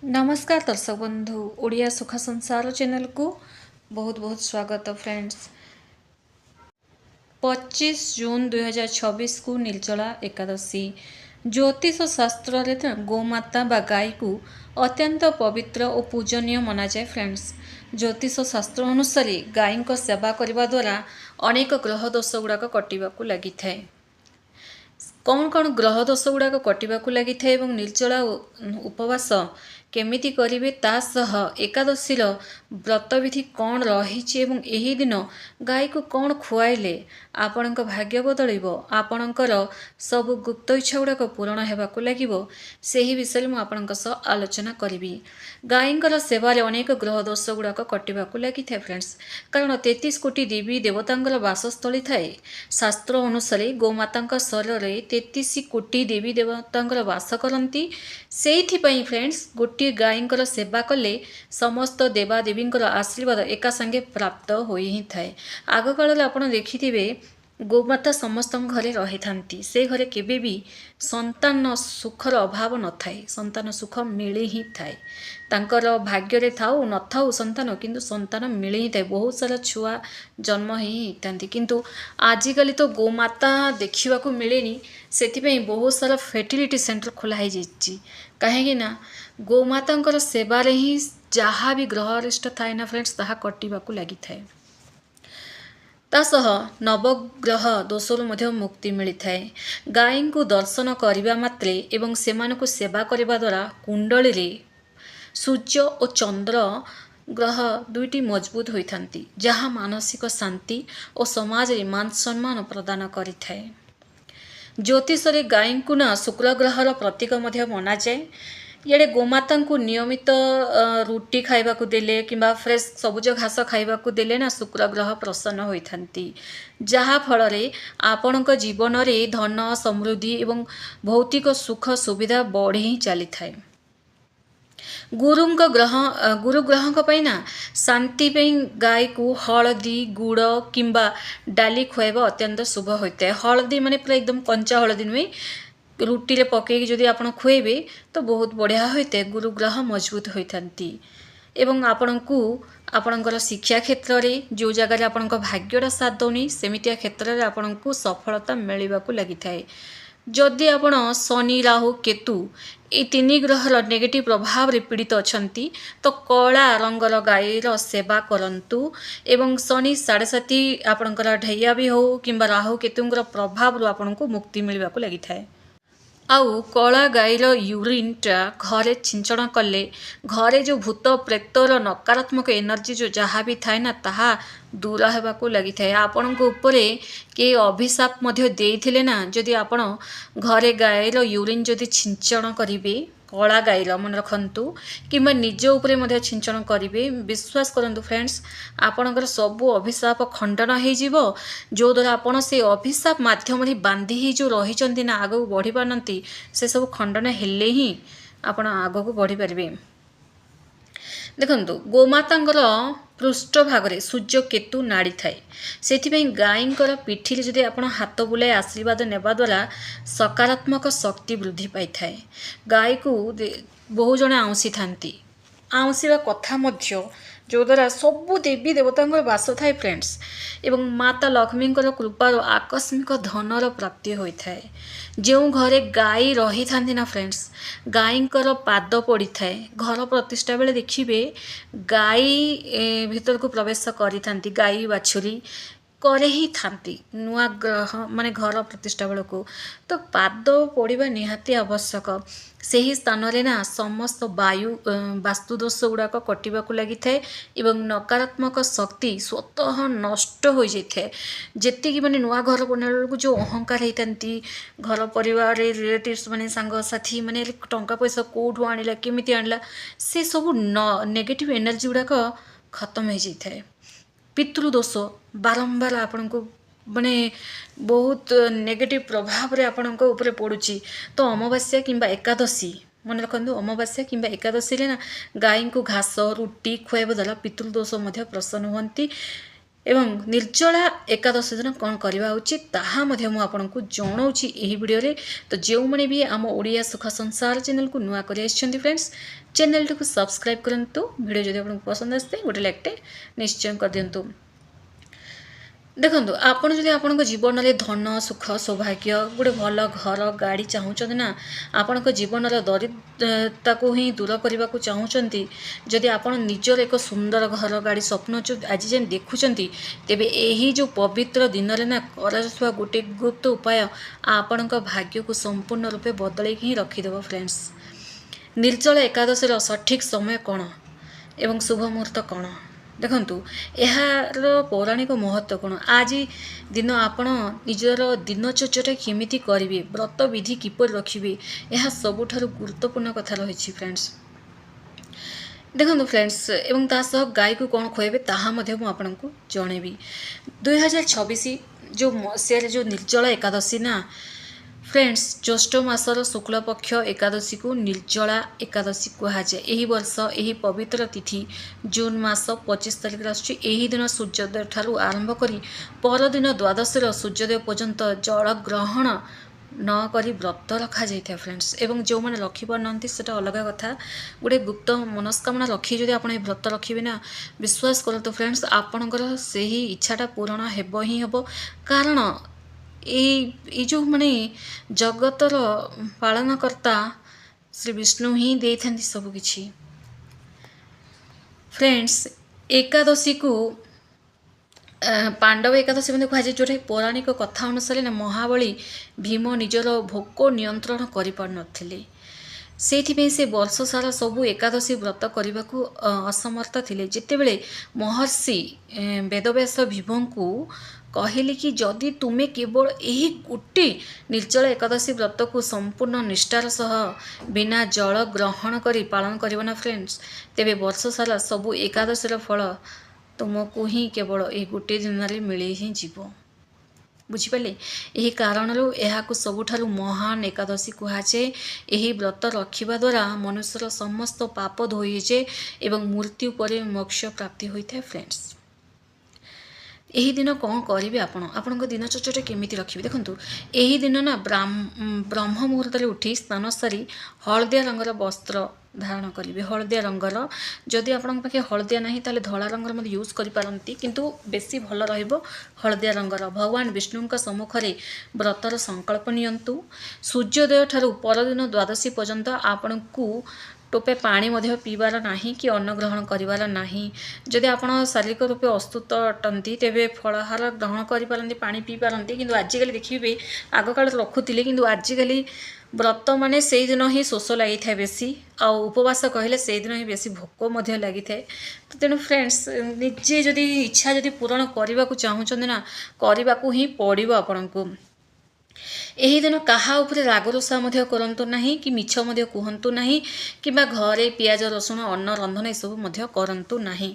नमस्कार दर्शक बंधु ओडिया सुख संसार चैनल को बहुत बहुत स्वागत फ्रेंड्स। 25 जून 2026 को निर्जला एकादशी। ज्योतिष शास्त्र रे गोमाता बा गाय को अत्यंत पवित्र और पूजनीय मना जाए फ्रेंड्स। ज्योतिष शास्त्र अनुसार गाय को सेवा करने द्वारा अनेक ग्रह दोष गुड़ाक कटिबाकू लगी थाए। कौन कौन ग्रह दोष गुड़ाक कटिबाकू लगी थाए एवं निर्जला उपवास केमिति करिवे ता सह एकादशीर व्रतविधि कौन रही एवं यही दिन गाय को कौन खुआइले आपणक भाग्य बदलिबो आपणकर सब गुप्त इच्छा गुड़ाक पूरण हेबाकू लागिबो सेही विषय मु आपणक सह आलोचना करिवि। गायंकर सेवारे अनेक ग्रह दोष गुड़ाक कटिबाकू लगी थाए फ्रेंड्स, कारण 33 कोटी देवी देवतांकर वासस्थली थाए। शास्त्र अनुसार गोमातांक शरीर रे 33 कोटी देवी देवतांकर वास करती। सेइथिपई फ्रेंड्स गोटे गायंकर सेवा कले समस्त देवादेवींकर आशीर्वाद एका संगे प्राप्त होई ही थाए। आग काल आपण देखिथिबे गोमाता समस्त घरे रही थांती, से घरे केबे भी संतान सुखर अभाव न थाए, संतान सुख मिली ही थाए। तांकर भाग्य रे थाउ न थाउ संतान, किंतु संतान मिली ही थाए। बहुत सारा छुआ जन्म ही थांती, किंतु आजिकली तो गोमाता देखिबा को मिलेनी। सेथिपई बहुत सारा फर्टिलिटी सेंटर खोला ही जाइछि, कहीं ना गोमातांकर सेवारे ही जहाँ भी ग्रह अरिष्ट थाए ना फ्रेंड्स ताहा कटिबाकू लगी थाए। तासह नवग्रह दोषरु मध्य मुक्ति मिली थाए। गाय को दर्शन करने मात्रे एवं सेमानकु सेवा करने द्वारा कुंडली रे सूर्य और चंद्र ग्रह दुईटी मजबूत होइथांती, जहाँ मानसिक शांति और समाज रे मान सम्मान प्रदान करि थाए। ज्योतिष रे गाय को ना शुक्र ग्रहर प्रतीक मध्य मना जाए। इे गोमाता को नियमित रुटी खाइबाकू देले किंबा फ्रेश सबुज घास खाइबाकू देले ना शुक्र ग्रह प्रसन्न होइथांती, जहा फल रे आपणक जीवन रे धन समृद्धि एवं भौतिक सुख सुविधा बढ़ी ही चली थाए। गुरु ग्रह ना शांति गाय को हलदी गुड़ किंबा डाली खुआबा अत्यंत शुभ होता है। हलदी माने पूरा एकदम कंचा हलदी नुहे, रुटी रे पकईकि जदि आपण खुएबे तो बहुत बढ़िया होता है। गुरु ग्रह मजबूत होइथांती एवं आपणकू आपणकर शिक्षा क्षेत्र रे जो जगह आपणक भाग्यटा साथ दौनी सेमितिया क्षेत्र रे आपणकू सफलता मिलवाकू लगी थाए। जदि आपण शनि राहु केतु ये तीन ग्रहर नेगेटिव प्रभाव रे पीड़ित अछंती तो कला रंगर गायर सेवा करंतु एवं शनि 7.5 आपणकर ढैया भी हो किंबा राहु केतुंगर प्रभाव रो आपणकू मुक्ति मिलवाकू लगी थाए। आउ कला गाईर यूरिनटा घरे छिंचण कले घरे जो भूत प्रेतर नकारात्मक एनर्जी जो जहाँ भी थाए ना ताहा दूर होगाकू लगी थाए। आपण उपरे के अभिशाप मध्य देइथिले ना, जदि आपण घरे गाईर यूरिन जदि छिंचण करिवे कला गाईर मन रखंतु किंबा निज उपरे मध्य छिंचण करिवे, विश्वास करंतु फ्रेंड्स आपणकर सबु अभिशाप खंडन हो जिवो, जो द्वारा आपण से अभिशाप माध्यम रे बांधी ही जो रही ना आगू बढ़ी पारती से सब खंडन हेले ही आपण आगू बढ़ी पारे। देखंतु गोमातांकर पृष्ठ भागरे सूर्य केतु नाड़ी थाए, से गायंकर पिठिले जदि आपण हाथ बुलाई आशीर्वाद नेबा द्वारा सकारात्मक शक्ति वृद्धि पाई थाए। गाय को बहु जने आउसी थांती, आउसीबा कथा मध्य जो द्वारा सबु देवी देवतांकर वास थाए फ्रेंड्स एवं माता लक्ष्मींकर कृपार आकस्मिक धनर प्राप्ति होता है। जो घरे गाय रही थांती ना फ्रेंड्स गायंकर पाद पड़ी थाए घर प्रतिष्ठा बेले देखिए गाय भीतर को प्रवेश करी थांती, गाय बाछुरी करे ही थांती नुआ ग्रह माने घर प्रतिष्ठा बेलू तो पाद पड़ा निहाती आवश्यक। से ही स्थान रे ना समस्त वायु वास्तुदोष गुड़ाक कटिबाकू लगी थाए एवं नकारात्मक शक्ति स्वतः नष्ट हो जाए। जेतिकी माने नुआ घर बनवाक जो अहंकार होती घर परिवार रिलेटिव्स माने सांगसाथी माने टंका पैसा कौटू आणला केमिति आणला से सब नेगेटिव एनर्जी गुड़ाक खत्म हो जाए। पितृदोष बारंबार आपण को माने बहुत नेगेटिव प्रभाव रे आपण को ऊपर पड़ुची, तो अमावास्या किंबा एकादशी मन रखु अमावास्या किंबा एकादशी रे ना गाय को घास रुटी खुआब द्वारा पितृदोष प्रसन्न होती ଏବଂ ନିର୍ଜଳା ଏକାଦଶୀ ଦିନ କ'ଣ କରିବା ଉଚିତ ତାହା ମଧ୍ୟ ମୁଁ ଆପଣଙ୍କୁ ଜଣାଉଛି ଏହି ଭିଡ଼ିଓରେ। ତ ଯେଉଁମାନେ ବି ଆମ ଓଡ଼ିଆ ସୁଖ ସଂସାର ଚ୍ୟାନେଲକୁ ନୂଆ କରି ଆସିଛନ୍ତି ଫ୍ରେଣ୍ଡସ୍, ଚ୍ୟାନେଲଟିକୁ ସବସ୍କ୍ରାଇବ୍ କରନ୍ତୁ। ଭିଡ଼ିଓ ଯଦି ଆପଣଙ୍କୁ ପସନ୍ଦ ଆସିଥାଏ ଗୋଟେ ଲାଇକ୍ଟେ ନିଶ୍ଚୟ କରିଦିଅନ୍ତୁ। ଦେଖନ୍ତୁ, ଆପଣ ଯଦି ଆପଣଙ୍କ ଜୀବନରେ ଧନ ସୁଖ ସୌଭାଗ୍ୟ ଗୋଟେ ଭଲ ଘର ଗାଡ଼ି ଚାହୁଁଛନ୍ତି ନା, ଆପଣଙ୍କ ଜୀବନର ଦରିଦ୍ରତାକୁ ହିଁ ଦୂର କରିବାକୁ ଚାହୁଁଛନ୍ତି, ଯଦି ଆପଣ ନିଜର ଏକ ସୁନ୍ଦର ଘର ଗାଡ଼ି ସ୍ୱପ୍ନ ଆଜି ଯାଏଁ ଦେଖୁଛନ୍ତି, ତେବେ ଏହି ଯେଉଁ ପବିତ୍ର ଦିନରେ ନା କରାଯାଉଥିବା ଗୋଟେ ଗୁପ୍ତ ଉପାୟ ଆପଣଙ୍କ ଭାଗ୍ୟକୁ ସମ୍ପୂର୍ଣ୍ଣ ରୂପେ ବଦଳେଇକି ହିଁ ରଖିଦେବ ଫ୍ରେଣ୍ଡସ୍। ନିର୍ଜଳା ଏକାଦଶୀର ସଠିକ୍ ସମୟ କ'ଣ ଏବଂ ଶୁଭ ମୁହୂର୍ତ୍ତ କ'ଣ? ଦେଖନ୍ତୁ, ଏହାର ପୌରାଣିକ ମହତ୍ତ୍ୱ କ'ଣ? ଆଜି ଦିନ ଆପଣ ନିଜର ଦିନଚର୍ଯ୍ୟାଟା କେମିତି କରିବେ, ବ୍ରତ ବିଧି କିପରି ରଖିବେ, ଏହା ସବୁଠାରୁ ଗୁରୁତ୍ୱପୂର୍ଣ୍ଣ କଥା ରହିଛି ଫ୍ରେଣ୍ଡସ୍। ଦେଖନ୍ତୁ ଫ୍ରେଣ୍ଡସ୍, ଏବଂ ତା ସହ ଗାଈକୁ କ'ଣ ଖୁଆଇବେ ତାହା ମଧ୍ୟ ମୁଁ ଆପଣଙ୍କୁ ଜଣେଇବି। 2026 ଯେଉଁ ମସିହାରେ ଯେଉଁ ନିର୍ଜଳା ଏକାଦଶୀ ନା ଫ୍ରେଣ୍ଡସ୍, ଜ୍ୟେଷ୍ଠ ମାସର ଶୁକ୍ଳପକ୍ଷ ଏକାଦଶୀକୁ ନିର୍ଜଳା ଏକାଦଶୀ କୁହାଯାଏ। ଏହି ବର୍ଷ ଏହି ପବିତ୍ର ତିଥି ଜୁନ୍ ମାସ 25 ତାରିଖରେ ଆସୁଛି। ଏହି ଦିନ ସୂର୍ଯ୍ୟୋଦୟ ଠାରୁ ଆରମ୍ଭ କରି ପରଦିନ ଦ୍ୱାଦଶୀର ସୂର୍ଯ୍ୟୋଦୟ ପର୍ଯ୍ୟନ୍ତ ଜଳ ଗ୍ରହଣ ନ କରି ବ୍ରତ ରଖାଯାଇଥାଏ ଫ୍ରେଣ୍ଡସ୍। ଏବଂ ଯେଉଁମାନେ ରଖିପାରୁନାହାନ୍ତି ସେଟା ଅଲଗା କଥା, ଗୋଟେ ଗୁପ୍ତ ମନସ୍କାମନା ରଖି ଯଦି ଆପଣ ଏହି ବ୍ରତ ରଖିବେ ନା, ବିଶ୍ୱାସ କରନ୍ତୁ ଫ୍ରେଣ୍ଡସ୍, ଆପଣଙ୍କର ସେହି ଇଚ୍ଛାଟା ପୂରଣ ହେବ ହିଁ ହେବ। କାରଣ ଏଇ ଯେଉଁ ଜଗତର ପାଳନକର୍ତ୍ତା ଶ୍ରୀ ବିଷ୍ଣୁ ହିଁ ଦେଇଥାନ୍ତି ସବୁକିଛି। ଫ୍ରେଣ୍ଡସ୍, ଏକାଦଶୀକୁ ପାଣ୍ଡବ ଏକାଦଶୀ ମଧ୍ୟ କୁହାଯାଏ, ଯେଉଁଟାକି ପୌରାଣିକ କଥା ଅନୁସାରେ ନା ମହାବଳୀ ଭୀମ ନିଜର ଭୋକ ନିୟନ୍ତ୍ରଣ କରିପାରୁନଥିଲେ। ସେଇଥିପାଇଁ ସେ ବର୍ଷ ସାରା ସବୁ ଏକାଦଶୀ ବ୍ରତ କରିବାକୁ ଅସମର୍ଥ ଥିଲେ। ଯେତେବେଳେ ମହର୍ଷି ବେଦବ୍ୟାସ ଭୀମଙ୍କୁ କହିଲେ କି ଯଦି ତୁମେ କେବଳ ଏହି ଗୋଟେ ନିର୍ଜଳା ଏକାଦଶୀ ବ୍ରତକୁ ସମ୍ପୂର୍ଣ୍ଣ ନିଷ୍ଠାର ସହ ବିନା ଜଳ ଗ୍ରହଣ କରି ପାଳନ କରିବ ନା ଫ୍ରେଣ୍ଡସ୍, ତେବେ ବର୍ଷ ସାରା ସବୁ ଏକାଦଶୀର ଫଳ ତୁମକୁ ହିଁ କେବଳ ଏହି ଗୋଟିଏ ଦିନରେ ମିଳି ହିଁ ଯିବ। ବୁଝିପାରିଲେ? ଏହି କାରଣରୁ ଏହାକୁ ସବୁଠାରୁ ମହାନ ଏକାଦଶୀ କୁହାଯାଏ। ଏହି ବ୍ରତ ରଖିବା ଦ୍ୱାରା ମନୁଷ୍ୟର ସମସ୍ତ ପାପ ଧୋଇଯାଏ ଏବଂ ମୃତ୍ୟୁ ପରେ ମୋକ୍ଷ ପ୍ରାପ୍ତି ହୋଇଥାଏ ଫ୍ରେଣ୍ଡସ୍। ଏହି ଦିନ କ'ଣ କରିବେ ଆପଣ, ଆପଣଙ୍କ ଦିନଚର୍ଯ୍ୟାଟା କେମିତି ରଖିବେ? ଦେଖନ୍ତୁ, ଏହି ଦିନ ନା ବ୍ରହ୍ମ ମୁହୂର୍ତ୍ତରେ ଉଠି ସ୍ନାନ ସାରି ହଳଦିଆ ରଙ୍ଗର ବସ୍ତ୍ର ଧାରଣ କରିବେ। ହଳଦିଆ ରଙ୍ଗର, ଯଦି ଆପଣଙ୍କ ପାଖେ ହଳଦିଆ ନାହିଁ ତାହେଲେ ଧଳା ରଙ୍ଗର ମଧ୍ୟ ୟୁଜ୍ କରିପାରନ୍ତି, କିନ୍ତୁ ବେଶୀ ଭଲ ରହିବ ହଳଦିଆ ରଙ୍ଗର। ଭଗବାନ ବିଷ୍ଣୁଙ୍କ ସମ୍ମୁଖରେ ବ୍ରତର ସଂକଳ୍ପ ନିଅନ୍ତୁ। ସୂର୍ଯ୍ୟୋଦୟ ଠାରୁ ପରଦିନ ଦ୍ୱାଦଶୀ ପର୍ଯ୍ୟନ୍ତ ଆପଣଙ୍କୁ ଟୋପେ ପାଣି ମଧ୍ୟ ପିଇବାର ନାହିଁ କି ଅନ୍ନ ଗ୍ରହଣ କରିବାର ନାହିଁ। ଯଦି ଆପଣ ଶାରୀରିକ ରୂପେ ଅସୁସ୍ଥ ଅଟନ୍ତି ତେବେ ଫଳାହାର ଗ୍ରହଣ କରିପାରନ୍ତି, ପାଣି ପିଇପାରନ୍ତି, କିନ୍ତୁ ଆଜିକାଲି ଦେଖିବେ ଆଗକାଳରେ ରଖୁଥିଲେ, କିନ୍ତୁ ଆଜିକାଲି ବ୍ରତ ମାନେ ସେଇଦିନ ହିଁ ଶୋଷ ଲାଗିଥାଏ ବେଶୀ, ଆଉ ଉପବାସ କହିଲେ ସେଇଦିନ ହିଁ ବେଶୀ ଭୋକ ମଧ୍ୟ ଲାଗିଥାଏ। ତ ତେଣୁ ଫ୍ରେଣ୍ଡସ୍, ନିଜେ ଯଦି ଇଚ୍ଛା ଯଦି ପୂରଣ କରିବାକୁ ଚାହୁଁଛନ୍ତି ନା, କରିବାକୁ ହିଁ ପଡ଼ିବ ଆପଣଙ୍କୁ। ଏହି ଦିନ କାହା ଉପରେ ରାଗରୁଷା ମଧ୍ୟ କରନ୍ତୁ ନାହିଁ କି ମିଛ ମଧ୍ୟ କୁହନ୍ତୁ ନାହିଁ, କିମ୍ବା ଘରେ ପିଆଜ ରସୁଣ ଅନ୍ନ ରନ୍ଧନ ଏସବୁ ମଧ୍ୟ କରନ୍ତୁ ନାହିଁ।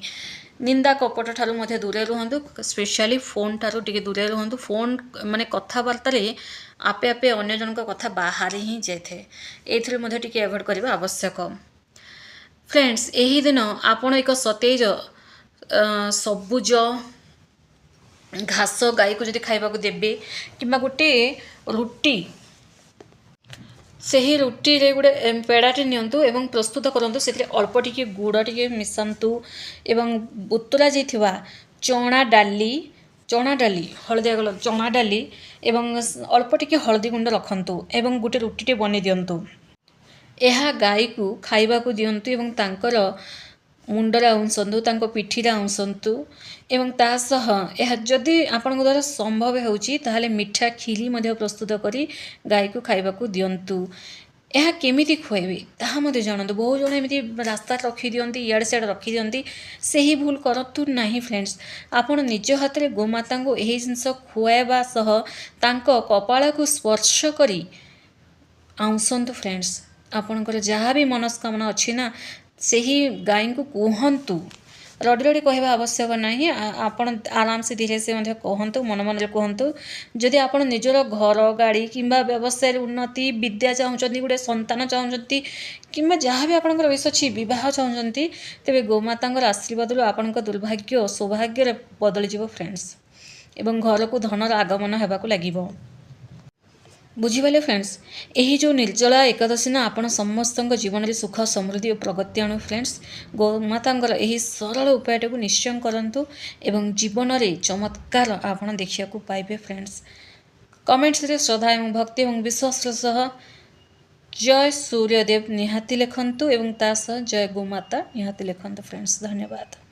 ନିନ୍ଦା କପଟ ଠାରୁ ମଧ୍ୟ ଦୂରରେ ରୁହନ୍ତୁ, ସ୍ପେଶାଲି ଫୋନ୍ ଠାରୁ ଟିକେ ଦୂରରେ ରୁହନ୍ତୁ। ଫୋନ୍ କଥାବାର୍ତ୍ତାରେ ଆପେ ଆପେ ଅନ୍ୟ ଜଣଙ୍କ କଥା ବାହାରି ହିଁ ଯାଇଥାଏ, ଏଇଥିରେ ମଧ୍ୟ ଟିକେ ଆଭଏଡ଼୍ କରିବା ଆବଶ୍ୟକ। ଫ୍ରେଣ୍ଡସ୍, ଏହି ଦିନ ଆପଣ ଏକ ସତେଜ ସବୁଜ ଘାସ ଗାଈକୁ ଯଦି ଖାଇବାକୁ ଦେବେ, କିମ୍ବା ଗୋଟେ ରୁଟି, ସେହି ରୁଟିରେ ଗୋଟେ ପେଡ଼ାଟେ ନିଅନ୍ତୁ ଏବଂ ପ୍ରସ୍ତୁତ କରନ୍ତୁ। ସେଥିରେ ଅଳ୍ପ ଟିକେ ଗୁଡ଼ ଟିକେ ମିଶାନ୍ତୁ ଏବଂ ବତୁରା ଯାଇଥିବା ଚଣା ଡାଲି, ହଳଦିଆ କଲର୍ ଚଣା ଡାଲି ଏବଂ ଅଳ୍ପ ଟିକେ ହଳଦୀ ଗୁଣ୍ଡ ରଖନ୍ତୁ ଏବଂ ଗୋଟେ ରୁଟିଟେ ବନେଇ ଦିଅନ୍ତୁ। ଏହା ଗାଈକୁ ଖାଇବାକୁ ଦିଅନ୍ତୁ ଏବଂ ତାଙ୍କର ମୁଣ୍ଡରେ ଆଉଁସନ୍ତୁ, ତାଙ୍କ ପିଠିରେ ଆଉଁସନ୍ତୁ ଏବଂ ତା ସହ ଏହା ଯଦି ଆପଣଙ୍କ ଦ୍ୱାରା ସମ୍ଭବ ହେଉଛି ତାହେଲେ ମିଠା କ୍ଷୀରି ମଧ୍ୟ ପ୍ରସ୍ତୁତ କରି ଗାଈକୁ ଖାଇବାକୁ ଦିଅନ୍ତୁ। ଏହା କେମିତି ଖୁଆଇବେ ତାହା ମଧ୍ୟ ଜାଣନ୍ତୁ। ବହୁ ଜଣ ଏମିତି ରାସ୍ତାରେ ରଖିଦିଅନ୍ତି, ଇଆଡ଼େ ସିଆଡ଼େ ରଖିଦିଅନ୍ତି, ସେହି ଭୁଲ କରନ୍ତୁ ନାହିଁ ଫ୍ରେଣ୍ଡସ୍। ଆପଣ ନିଜ ହାତରେ ଗୋମାତାଙ୍କୁ ଏହି ଜିନିଷ ଖୁଆଇବା ସହ ତାଙ୍କ କପାଳକୁ ସ୍ପର୍ଶ କରି ଆଉଁସନ୍ତୁ ଫ୍ରେଣ୍ଡସ୍। ଆପଣଙ୍କର ଯାହା ବି ମନସ୍କାମନା ଅଛି ନା, ସେହି ଗାଈଙ୍କୁ କୁହନ୍ତୁ। ରଡ଼ି ରଡ଼ି କହିବା ଆବଶ୍ୟକ ନାହିଁ, ଆପଣ ଆରାମସେ ଧୀରେ ସେ ମଧ୍ୟ କୁହନ୍ତୁ, ମନ ମନରେ କୁହନ୍ତୁ। ଯଦି ଆପଣ ନିଜର ଘର ଗାଡ଼ି କିମ୍ବା ବ୍ୟବସାୟରେ ଉନ୍ନତି, ବିଦ୍ୟା ଚାହୁଁଛନ୍ତି, ଗୋଟେ ସନ୍ତାନ ଚାହୁଁଛନ୍ତି, କିମ୍ବା ଯାହା ବି ଆପଣଙ୍କର ୱିଶ୍ ଅଛି, ବିବାହ ଚାହୁଁଛନ୍ତି, ତେବେ ଗୋମାତାଙ୍କର ଆଶୀର୍ବାଦରୁ ଆପଣଙ୍କ ଦୁର୍ଭାଗ୍ୟ ସୌଭାଗ୍ୟରେ ବଦଳିଯିବ ଫ୍ରେଣ୍ଡସ୍, ଏବଂ ଘରକୁ ଧନର ଆଗମନ ହେବାକୁ ଲାଗିବ। ବୁଝିପାରିଲେ ଫ୍ରେଣ୍ଡସ୍, ଏହି ଯେଉଁ ନିର୍ଜଳା ଏକାଦଶୀ ନା ଆପଣ ସମସ୍ତଙ୍କ ଜୀବନରେ ସୁଖ ସମୃଦ୍ଧି ଓ ପ୍ରଗତି ଆଣୁ ଫ୍ରେଣ୍ଡସ୍। ଗୋମାତାଙ୍କର ଏହି ସରଳ ଉପାୟଟାକୁ ନିଶ୍ଚୟ କରନ୍ତୁ ଏବଂ ଜୀବନରେ ଚମତ୍କାର ଆପଣ ଦେଖିବାକୁ ପାଇବେ ଫ୍ରେଣ୍ଡସ୍। କମେଣ୍ଟସରେ ଶ୍ରଦ୍ଧା ଏବଂ ଭକ୍ତି ଏବଂ ବିଶ୍ୱାସର ସହ ଜୟ ସୂର୍ଯ୍ୟଦେବ ନିହାତି ଲେଖନ୍ତୁ ଏବଂ ତା ସହ ଜୟ ଗୋମାତା ନିହାତି ଲେଖନ୍ତୁ ଫ୍ରେଣ୍ଡସ୍। ଧନ୍ୟବାଦ।